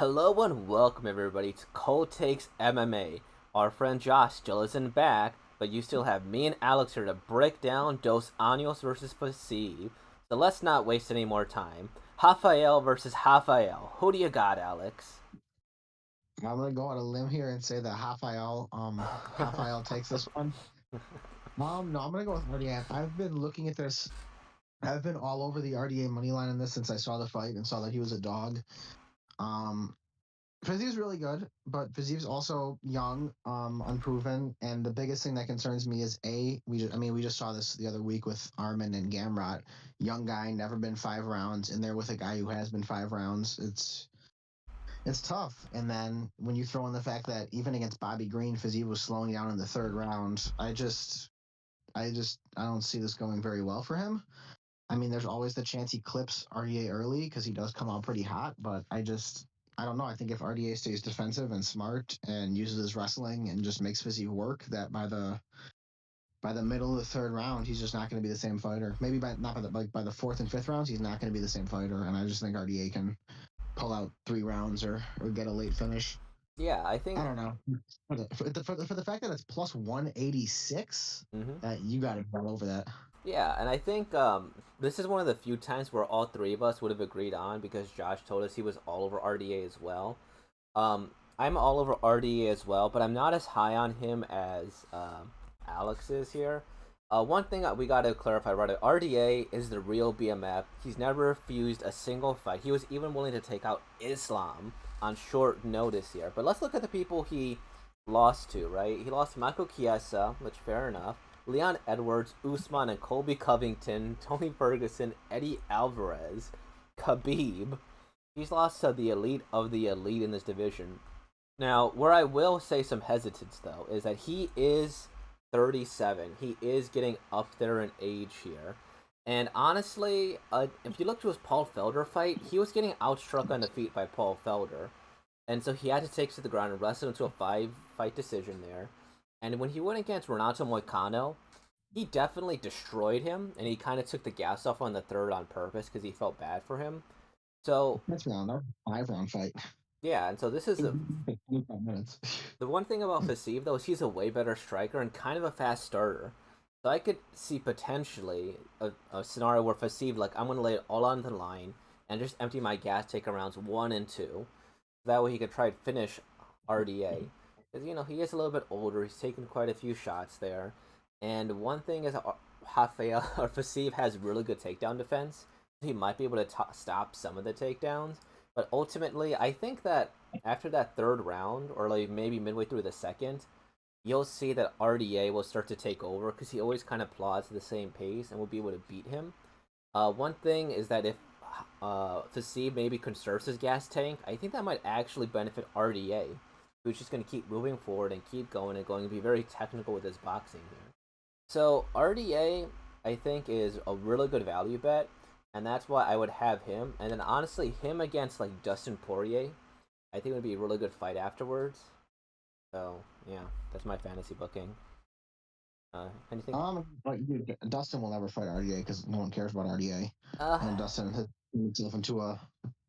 Hello and welcome everybody to Cold Takes MMA. Our friend Josh still isn't back, but you still have me and Alex here to break down Dos Anjos versus Fiziev. So let's not waste any more time. Rafael versus Rafael. Who do you got, Alex? I'm gonna go on a limb here and say that Rafael takes this one. No, I'm gonna go with RDA. I've been looking at this. I've been all over the RDA money line in this since I saw the fight and saw that he was a dog. Um, Fiziev's really good, but Fiziev's also young, unproven, and the biggest thing that concerns me is we just saw this the other week with Armin and Gamrot. Young guy, never been 5 rounds, in there with a guy who has been 5 rounds. It's tough. And then when you throw in the fact that even against Bobby Green, Fiziev was slowing down in the third round, I don't see this going very well for him. I mean, there's always the chance he clips RDA early because he does come out pretty hot, but I don't know. I think if RDA stays defensive and smart and uses his wrestling and just makes Fiziev work, that by the middle of the third round, he's just not going to be the same fighter. Maybe by not by the like by the fourth and fifth rounds, he's not going to be the same fighter. And I just think RDA can pull out 3 rounds or get a late finish. Yeah, I I think. don't know. For the fact that it's plus 186, Mhm. you got to go over that. Yeah, and I think this is one of the few times where all three of us would have agreed on because Josh told us he was all over RDA as well. I'm all over RDA as well, but I'm not as high on him as Alex is here. One thing that we got to clarify right away, RDA is the real BMF. He's never refused a single fight. He was even willing to take out Islam on short notice here. But let's look at the people he lost to, right? He lost to Michael Chiesa, which fair enough. Leon Edwards, Usman and Colby Covington, Tony Ferguson, Eddie Alvarez, Khabib. He's lost to the elite of the elite in this division. Now, where I will say some hesitance though is that he is 37. He is getting up there in age here. And honestly, if you look to his Paul Felder fight, he was getting outstruck on the feet by Paul Felder. And so he had to take to the ground and wrestle into a five-fight decision there. And when he went against Renato Moicano, he definitely destroyed him, and he kind of took the gas off on the third on purpose because he felt bad for him. So That's round. That was a 5 round fight. yeah, and so this is a 25 minutes. the one thing about Fiziev though is he's a way better striker and kind of a fast starter. So I could see potentially a scenario where Fiziev like I'm gonna lay it all on the line and just empty my gas tank rounds 1 and 2. That way he could try to finish RDA. Because he is a little bit older. He's taken quite a few shots there. And one thing is Rafael or Fiziev has really good takedown defense. So he might be able to stop some of the takedowns. But ultimately, I think that after that third round, or like maybe midway through the second, you'll see that RDA will start to take over because he always kind of plods at the same pace and will be able to beat him. One thing is that if Fiziev maybe conserves his gas tank, I think that might actually benefit RDA, who's just going to keep moving forward and keep going and going to be very technical with his boxing here. So RDA, I think, is a really good value bet, and that's why I would have him. And then honestly, him against like Dustin Poirier, I think would be a really good fight afterwards. So yeah, that's my fantasy booking. Anything? Dustin will never fight RDA because no one cares about RDA. Uh, And Dustin has turned himself into a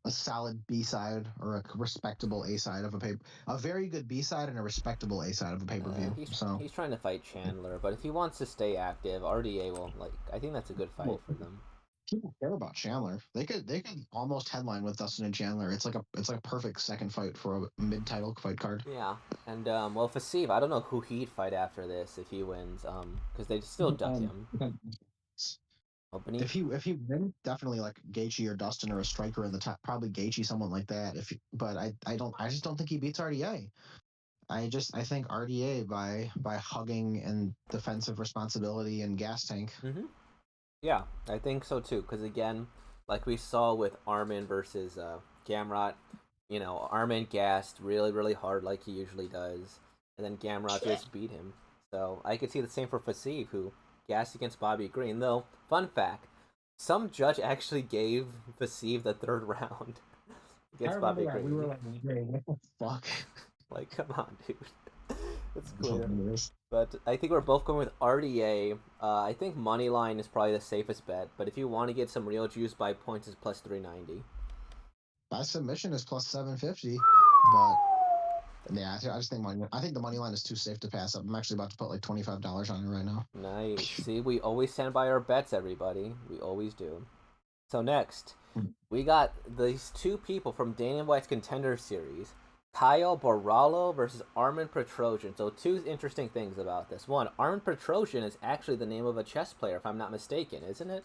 solid B side or a respectable A side of a paper, a very good B side and a respectable A side of a pay per view. he's So, he's trying to fight Chandler, but if he wants to stay active, RDA will like. I think that's a good fight well, for them. people care about Chandler. They could almost headline with Dustin and Chandler. It's like a perfect second fight for a mid title fight card. Yeah, and well, for Steve, I don't know who he'd fight after this if he wins, because they still dug him. Um, Oh, Benito. if he wins, definitely like Gaethje or Dustin or a striker in the top, probably Gaethje, someone like that. But I just don't think he beats RDA. I think RDA by hugging and defensive responsibility and gas tank. Yeah, I think so too. Because again, like we saw with Armin versus Gamrot, Armin gassed really, really hard like he usually does, and then Gamrot just beat him. So I could see the same for Fiziev, who gassed against Bobby Green. Though, fun fact, some judge actually gave Fiziev the third round I against remember Bobby that we were Green. like, "Hey, what the fuck?" Like, come on, dude. It's It's clear. hilarious. But I think we're both going with RDA. I think Moneyline is probably the safest bet. But if you want to get some real juice, buy points is plus 390. By submission is plus 750, but yeah, I just think I think the money line is too safe to pass up. I'm actually about to put like $25 on it right now. Nice. See, we always stand by our bets, everybody. We always do. So next, we got these two people from Dana White's Contender Series. Kyle Borralho versus Armin Petrosyan. So two interesting things about this. One, Armin Petrosyan is actually the name of a chess player, if I'm not mistaken, isn't it?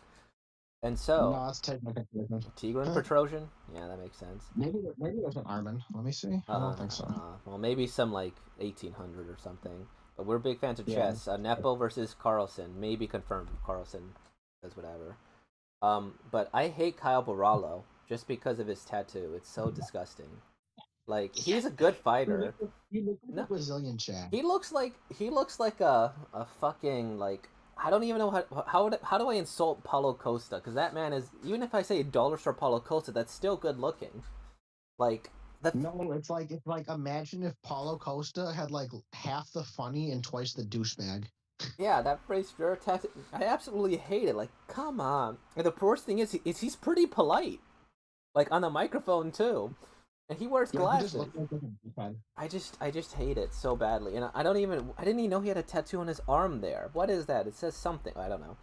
And so, No, that's technically different. Tigran Petrosyan? Yeah, that makes sense. Maybe there's an Armin. Let me see. I don't think so. Well, maybe some like 1800 or something. But we're big fans of Yeah. chess. Nepo versus Carlsen. Maybe confirmed Carlsen says whatever. But I hate Kyle Borralho just because of his tattoo. It's so disgusting. Like he's a good fighter. He looks like No, a Brazilian Chad. he looks like a fucking like I don't even know how do I insult Paulo Costa, because that man is, even if I say dollar store Paulo Costa, that's still good looking. Like No, it's like imagine if Paulo Costa had like half the funny and twice the douchebag. yeah, that phrase tattoo, I absolutely hate it. Like come on. And the worst thing is he's pretty polite, like on the microphone too. And he wears Yeah, he just glasses. looks like a douchebag. I just hate it so badly, and I didn't even know he had a tattoo on his arm there. What is that? It says something. I don't know.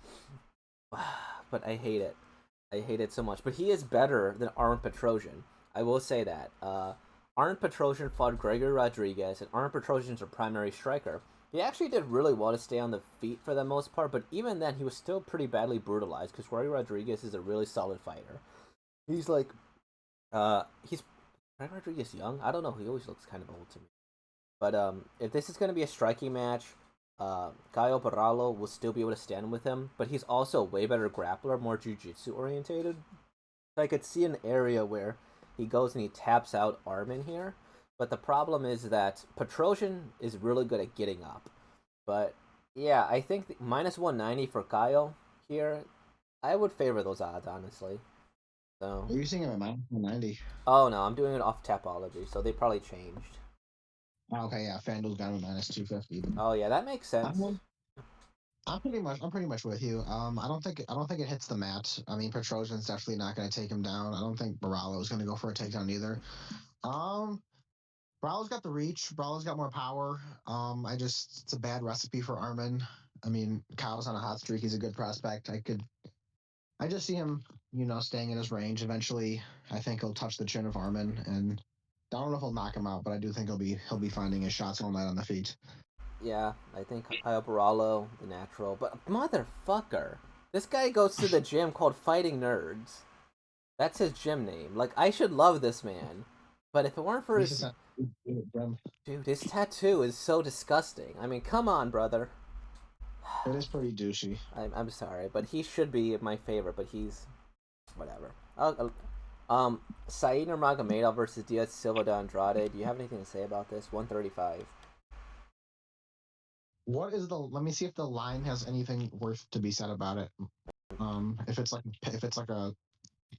But I hate it. I hate it so much. But he is better than Arn Petrosyan. I will say that. Arn Petrosyan fought Gregory Rodriguez, and Arn Petrosyan's a primary striker. He actually did really well to stay on the feet for the most part, but even then, he was still pretty badly brutalized because Gregory Rodriguez is a really solid fighter. He's like, he's Gregory Rodriguez young. I don't know. He always looks kind of old to me. But if this is going to be a striking match, Caio Borralho will still be able to stand with him, but he's also a way better grappler, more jiu-jitsu orientated. I could see an area where he goes and he taps out Armin here, but the problem is that Petrosyan is really good at getting up. But yeah, I think minus 190 for Kyle here, I would favor those odds, honestly. So. Are you seeing him at minus 190? Oh no, I'm doing it off Tapology, so they probably changed. Oh, okay, yeah, FanDuel's got him at minus 250. Oh yeah, that makes sense. I'm pretty much with you. I don't think it hits the mat. I mean, Petrosyan's definitely not going to take him down. I don't think Borralho's going to go for a takedown either. Um, Borralho's got the reach. Borralho's got more power. It's a bad recipe for Armin. I mean, Kyle's on a hot streak. He's a good prospect. I just see him, staying in his range. Eventually, I think he'll touch the chin of Armin, and I don't know if he'll knock him out, but I do think he'll be finding his shots all night on the feet. Yeah, I think Kyle Borralho, the natural. But motherfucker, this guy goes to the gym called Fighting Nerds. That's his gym name. Like, I should love this man. But if it weren't for his... Dude, his tattoo is so disgusting. I mean, come on, brother. It is pretty douchey. I'm sorry, but he should be my favorite, but he's... Whatever. Said Nurmagomedov versus Diaz Silva de Andrade. Do you have anything to say about this? 135. Let me see if the line has anything worth to be said about it. If it's like a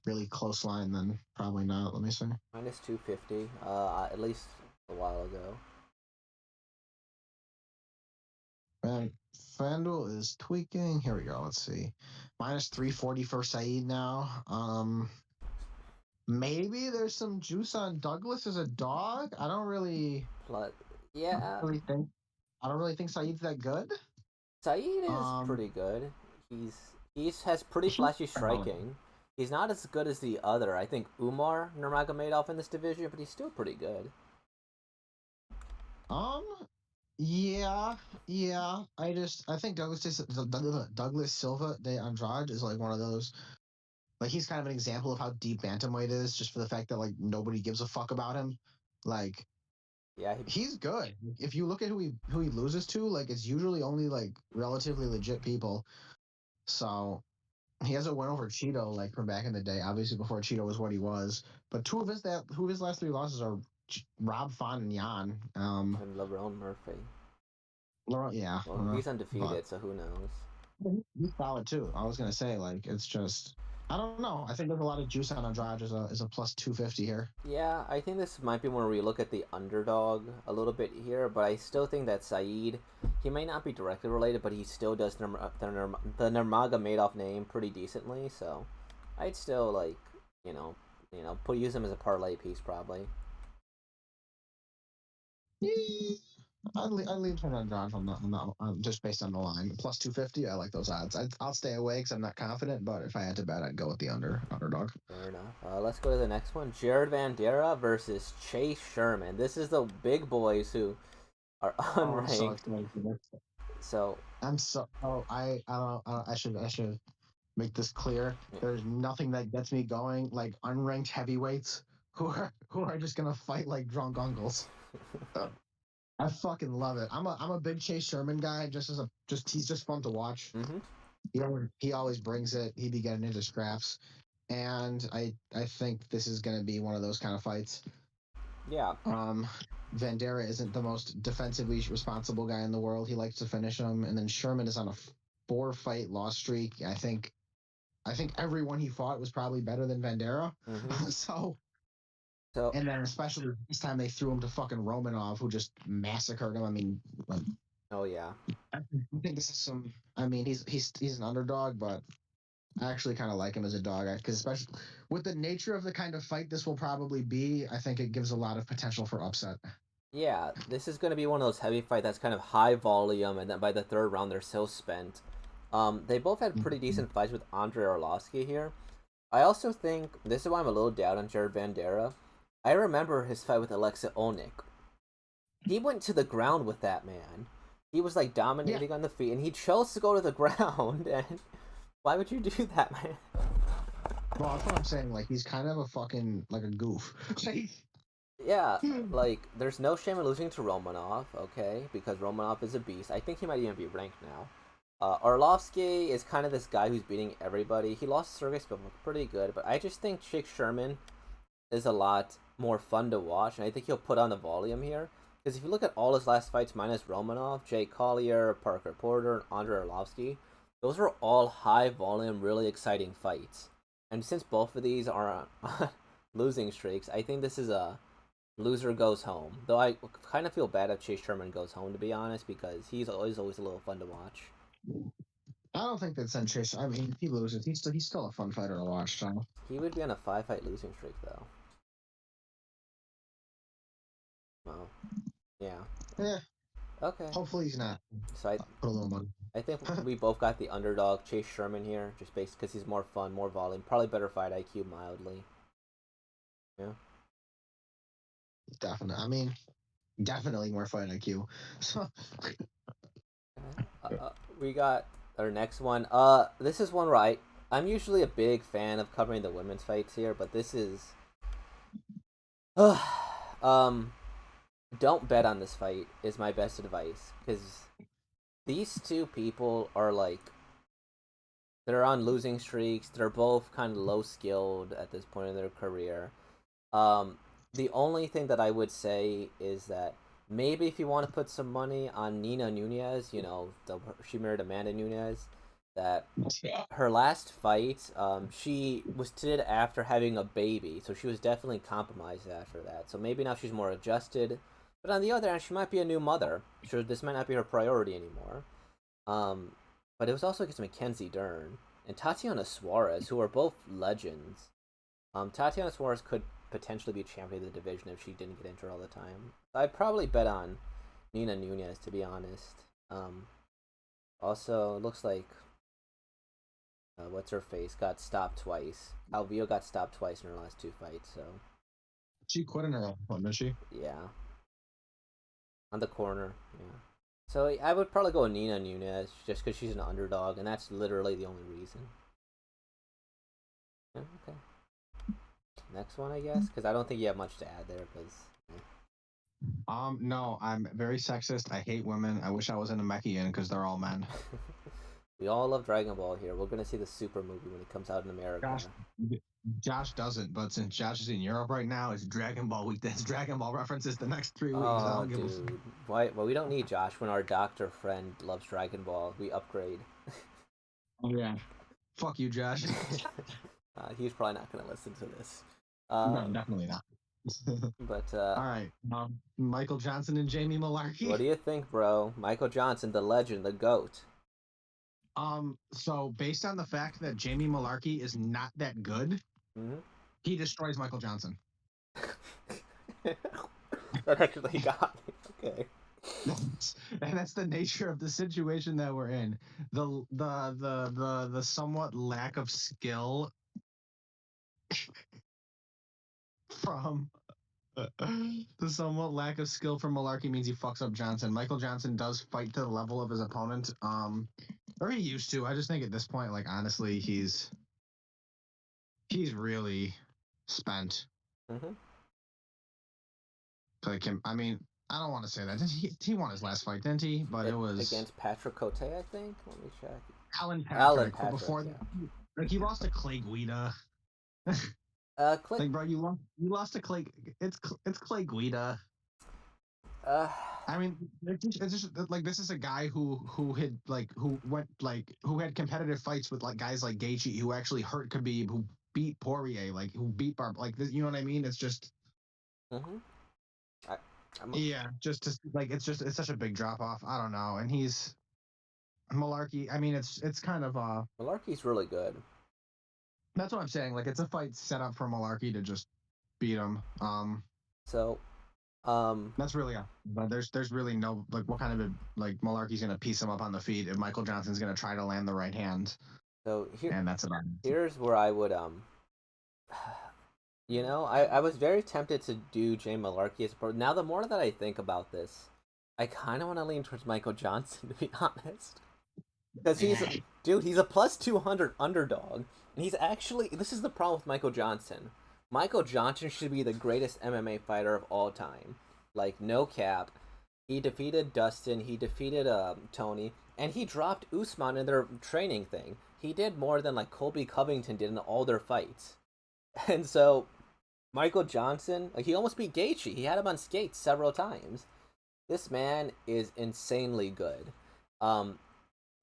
really close line, then probably not. Let me see. Minus 250. At least a while ago. And FanDuel is tweaking. Here we go. Let's see. Minus 340 for Said now. Maybe there's some juice on Douglas as a dog. I don't really. Yeah. I don't really think Said's that good. Said is pretty good. He has pretty flashy striking. He's not as good as the other, I think, Umar Nurmagomedov in this division, but he's still pretty good. Yeah. I think Douglas Silva de Andrade is like one of those. Like he's kind of an example of how deep bantamweight is, just for the fact that like nobody gives a fuck about him. Like, yeah, he's good. If you look at who he loses to, like it's usually only like relatively legit people. So he has a win over Cheeto, like from back in the day, obviously before Cheeto was what he was. But two of his last three losses are Rob Font and Jan. And Lerone Murphy. Yeah. Well, he's undefeated, so who knows? He's solid too. I was gonna say, like, it's just I don't know. I think there's a lot of juice on Andrade as a plus 250 here. Yeah, I think this might be where we look at the underdog a little bit here, but I still think that Said, he may not be directly related, but he still does the Nurmagomedov name pretty decently, so I'd still, like, use him as a parlay piece probably. I'd lean toward Andrade just based on the line. Plus 250, I like those odds. I'll stay away because I'm not confident, but if I had to bet, I'd go with the underdog. Fair enough. Let's go to the next one. Jared Vanderaa versus Chase Sherman. This is the big boys who are unranked. So I'm so. Oh, I don't know. I should make this clear. Yeah. There's nothing that gets me going like unranked heavyweights who are just gonna fight like drunk uncles. I fucking love it. I'm a big Chase Sherman guy. He's just fun to watch. Mm-hmm. He always brings it. He be getting into scraps, and I think this is gonna be one of those kind of fights. Yeah. Vanderaa isn't the most defensively responsible guy in the world. He likes to finish him, and then Sherman is on a 4-fight loss streak. I think everyone he fought was probably better than Vanderaa. Mm-hmm. So, So and then especially this time they threw him to fucking Romanov, who just massacred him. I mean, oh yeah. I think this is some. I mean, he's an underdog, but I actually kind of like him as a dog because especially with the nature of the kind of fight this will probably be, I think it gives a lot of potential for upset. Yeah, this is going to be one of those heavy fights that's kind of high volume, and then by the third round they're so spent. They both had pretty decent fights with Andrei Arlovsky here. I also think this is why I'm a little down on Jared Vanderaa. I remember his fight with Alexei Olnik. He went to the ground with that man. He was like dominating on the feet, and he chose to go to the ground. And why would you do that, man? Well, that's what I'm saying. Like he's kind of a fucking like a goof. Yeah, like there's no shame in losing to Romanov, okay? Because Romanov is a beast. I think he might even be ranked now. Arlovsky is kind of this guy who's beating everybody. He lost to Sergey Spivak pretty good, but I just think Chase Sherman is a lot more fun to watch, and I think he'll put on the volume here. Because if you look at all his last fights minus Romanov, Jay Collier, Parker Porter, and Andrei Arlovsky, those were all high volume, really exciting fights. And since both of these are on losing streaks, I think this is a loser goes home. Though I kind of feel bad if Chase Sherman goes home, to be honest, because he's always a little fun to watch. I don't think that sent Chase. I mean, if he loses, he's still a fun fighter to watch. So He would be on a 5-fight losing streak, though. Well, yeah. yeah, Okay. hopefully he's not. So Put a little money. I think we both got the underdog, Chase Sherman here, just based because he's more fun, more volume, probably better fight IQ, mildly. Yeah. Definitely. I mean, definitely more fight IQ. So We got our next one. This is one where I'm usually a big fan of covering the women's fights here, but this is, don't bet on this fight is my best advice because these two people are like, they're on losing streaks. They're both kind of low skilled at this point in their career. The only thing that I would say is that maybe if you want to put some money on Nina Nunes, she married Amanda Nunes, that her last fight, she did after having a baby, so she was definitely compromised after that. So maybe now she's more adjusted. But on the other hand, she might be a new mother. Sure, this might not be her priority anymore. But it was also against Mackenzie Dern and Tatiana Suarez, who are both legends. Tatiana Suarez could potentially be champion of the division if she didn't get injured all the time. I'd probably bet on Nina Nunes, to be honest. Also, it looks like what's her face got stopped twice. Calvillo got stopped twice in her last 2 fights. So she quit in her own one, didn't she? Yeah, on the corner. Yeah. So I would probably go with Nina Nunes just because she's an underdog, and that's literally the only reason. Yeah, okay. Next one, I guess, because I don't think you have much to add there. No, I'm very sexist. I hate women. I wish I was in a Mechian because they're all men. We all love Dragon Ball here. We're gonna see the Super movie when it comes out in America. Josh doesn't, but since Josh is in Europe right now, it's Dragon Ball week. That's Dragon Ball references the next 3 weeks. Oh, dude. Why? Well, we don't need Josh when our doctor friend loves Dragon Ball. We upgrade. Oh, yeah. Fuck you, Josh. He's probably not gonna listen to this. No, definitely not. But all right, Michael Johnson and Jamie Mullarkey. What do you think, bro? Michael Johnson, the legend, the GOAT. So based on the fact that Jamie Mullarkey is not that good, He destroys Michael Johnson. That actually got me. Okay. And that's the nature of the situation that we're in. The somewhat lack of skill from the somewhat lack of skill from Mullarkey means he fucks up Johnson. Michael Johnson does fight to the level of his opponent, or he used to. I just think at this point, like honestly, he's really spent. Mm-hmm. Like him, I mean, I don't want to say that. He won his last fight, didn't he? But it was Against Patrick Cote, I think. Let me check. Alan Alan Patrick. But Patrick, before that, yeah. like he lost to Clay Guida. Click. Like, bro, you lost to Clay. It's Clay Guida. Uh, I mean, it's just like this is a guy who had like who went like who had competitive fights with like guys like Gaethje who actually hurt Khabib, who beat Poirier, like who beat Barb, like this, you know what I mean? It's just mm-hmm. I, yeah, just to, like it's such a big drop off. I don't know, and he's Mullarkey. I mean, it's kind of Mullarkey's really good. that's what I'm saying. Like it's a fight set up for Mullarkey to just beat him. So, That's really but there's really no like what kind of like Mullarkey's gonna piece him up on the feet if Michael Johnson's gonna try to land the right hand, so and that's about it. here's where I would I was very tempted to do Jay Mullarkey as a pro. Now the more that I think about this, I kind of want to lean towards Michael Johnson to be honest, because he's a plus 200 underdog, and he's actually this is the problem with Michael Johnson. Michael Johnson should be the greatest MMA fighter of all time, like no cap. He defeated Dustin, he defeated Tony, and he dropped Usman in their training thing. He did more than like Colby Covington did in all their fights, and so Michael Johnson, like he almost beat Gaethje. He had him on skates several times. This man is insanely good. Um,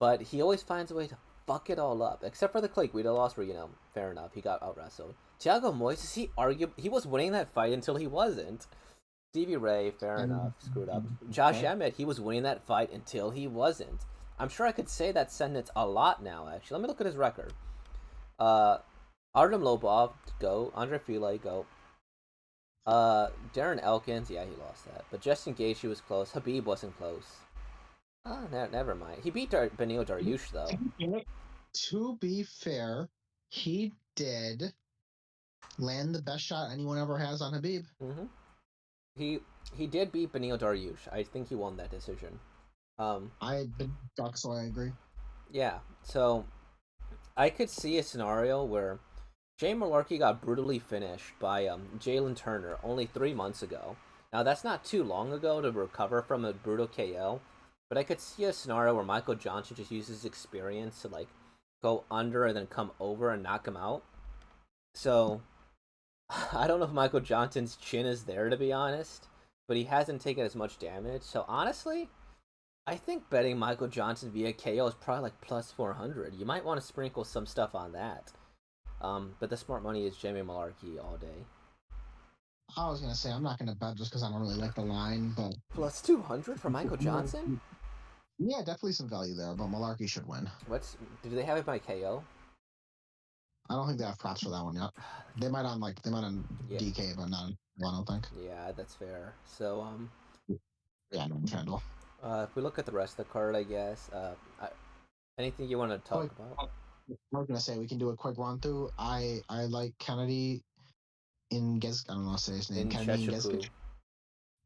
but he always finds a way to fuck it all up. Except for the Clay Guida loss, where fair enough, he got out wrestled. Thiago Moises, he was winning that fight until he wasn't. Stevie Ray, fair enough, screwed up. Josh Emmett, he was winning that fight until he wasn't. I'm sure I could say that sentence a lot now. Actually, let me look at his record. Uh, Artem Lobov, go. Andre Fili, go. Darren Elkins, yeah, he lost that. But Justin Gaethje was close. Habib wasn't close. Oh, never mind. He beat Benil Dariush though. To be fair, he did land the best shot anyone ever has on Habib. Mm-hmm. He did beat Benil Dariush. I think he won that decision. I've been stuck, so I agree. Yeah. So I could see a scenario where Jay Mullarkey got brutally finished by Jalen Turner only 3 months ago. Now that's not too long ago to recover from a brutal KO, but I could see a scenario where Michael Johnson just uses experience to like go under and then come over and knock him out. So I don't know if Michael Johnson's chin is there to be honest, but he hasn't taken as much damage. So honestly, I think betting Michael Johnson via KO is probably like plus 400. You might want to sprinkle some stuff on that. But the smart money is Jamie Mullarkey all day. I was gonna say I'm not gonna bet just because I don't really like the line, but Plus 200 for Michael Johnson? yeah, definitely some value there. But Mullarkey should win. Do they have it by KO? I don't think they have props for that one yet. They might on Yeah. DK, but not one. I don't think. Yeah, that's fair. So Yeah, no handle. if we look at the rest of the card, I guess. Anything you want to talk about? I was gonna say we can do a quick run through. I like Kennedy in I don't know how to say his name. Kennedy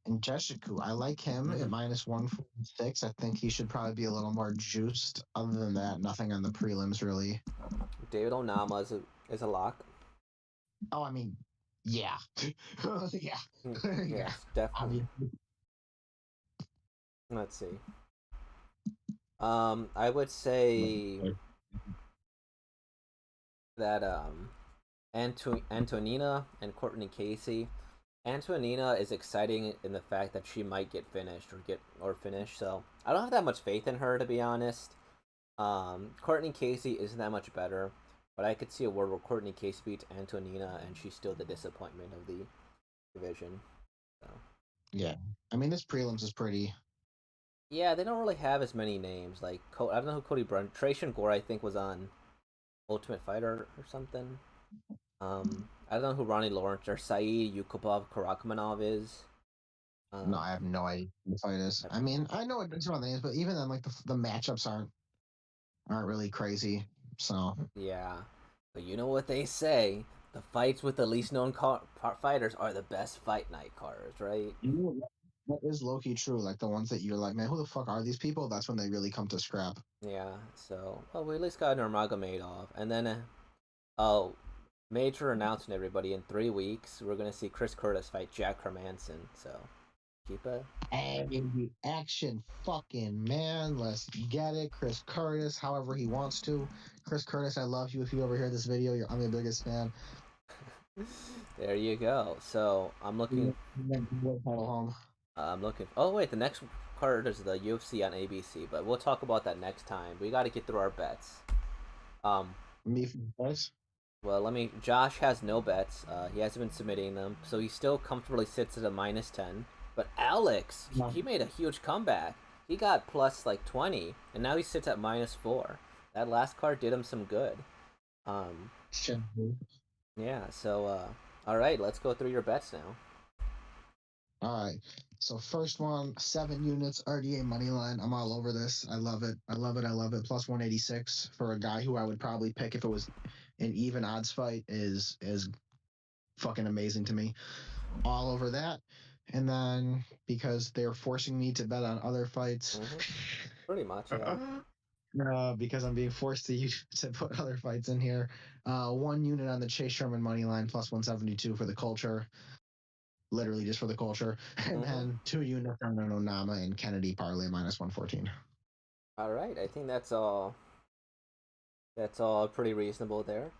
in Jeshiku. I like him at minus 146. I think he should probably be a little more juiced. Other than that, nothing on the prelims really. David Onama is a lock. Oh, I mean, yeah, yeah, Yes, definitely. Let's see. I would say that Antonina and Courtney Casey. Antonina is exciting in the fact that she might get finished or finish. So I don't have that much faith in her to be honest. Courtney Casey isn't that much better, but I could see a world where Courtney Casey beats Antonina and she's still the disappointment of the division. So. Yeah, I mean this prelims is pretty. Yeah, they don't really have as many names. Like I don't know who Cody Tracian Gore I think was on Ultimate Fighter or something. I don't know who Ronnie Lawrence or Saeed Yukubov Karakhmanov is. No, Um, I have no idea who the fight is. I- I mean, I know it's one of the names, but even then, like the matchups aren't really crazy. So yeah, but you know what they say: the fights with the least known fighters are the best fight night cards, right? you know what is low key true. Like the ones that you're like, man, who the fuck are these people? That's when they really come to scrap. Yeah. So, well, we at least got Nurmagomedov, and then oh, major announcement, everybody! In 3 weeks, we're gonna see Chris Curtis fight Jack Hermanson. So keep it. Hey, action fucking man. Let's get it. Chris Curtis, however he wants to. Chris Curtis, I love you. If you ever hear this video, I'm your biggest fan. There you go. So I'm looking. Home. I'm looking. Oh wait, the next card is the UFC on ABC, but we'll talk about that next time. We got to get through our bets. Um, Me first. well, let me. Josh has no bets. He hasn't been submitting them, so he still comfortably sits at a -10. But Alex, No. he made a huge comeback. He got plus like 20, and now he sits at -4. That last card did him some good. Um, yeah. So, all right, let's go through your bets now. All right. So first one, 7 units, RDA money line. I'm all over this. I love it. I love it. I love it. Plus 186 for a guy who I would probably pick if it was an even odds fight is fucking amazing to me. All over that. And then because they're forcing me to bet on other fights, Mm-hmm. Pretty much, yeah. because I'm being forced to to put other fights in here. 1 unit on the Chase Sherman money line, plus 172 for the culture, literally just for the culture, and Mm-hmm. then 2 units on Onama and Kennedy parlay minus 114. All right, I think that's all. That's all pretty reasonable there.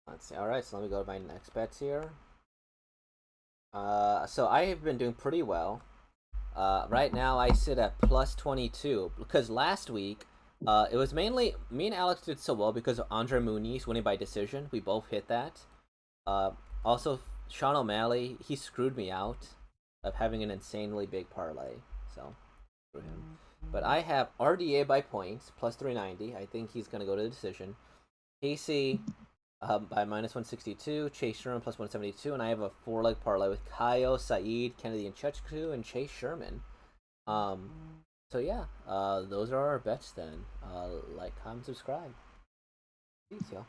Let's see. All right, so let me go to my next bets here. So I have been doing pretty well. Right now I sit at plus 22 because last week, it was mainly me and Alex did so well because of Andre Muniz winning by decision. We both hit that. Uh, Also, Sean O'Malley, he screwed me out of having an insanely big parlay. So, for him. But I have RDA by points, plus 390. I think he's going to go to the decision. Casey by minus 162, Chase Sherman plus 172, and I have a 4-leg parlay with Kaio, Saeed, Kennedy, and Chechku, and Chase Sherman. Um, so yeah, those are our bets then. Like, comment, subscribe. Peace, y'all.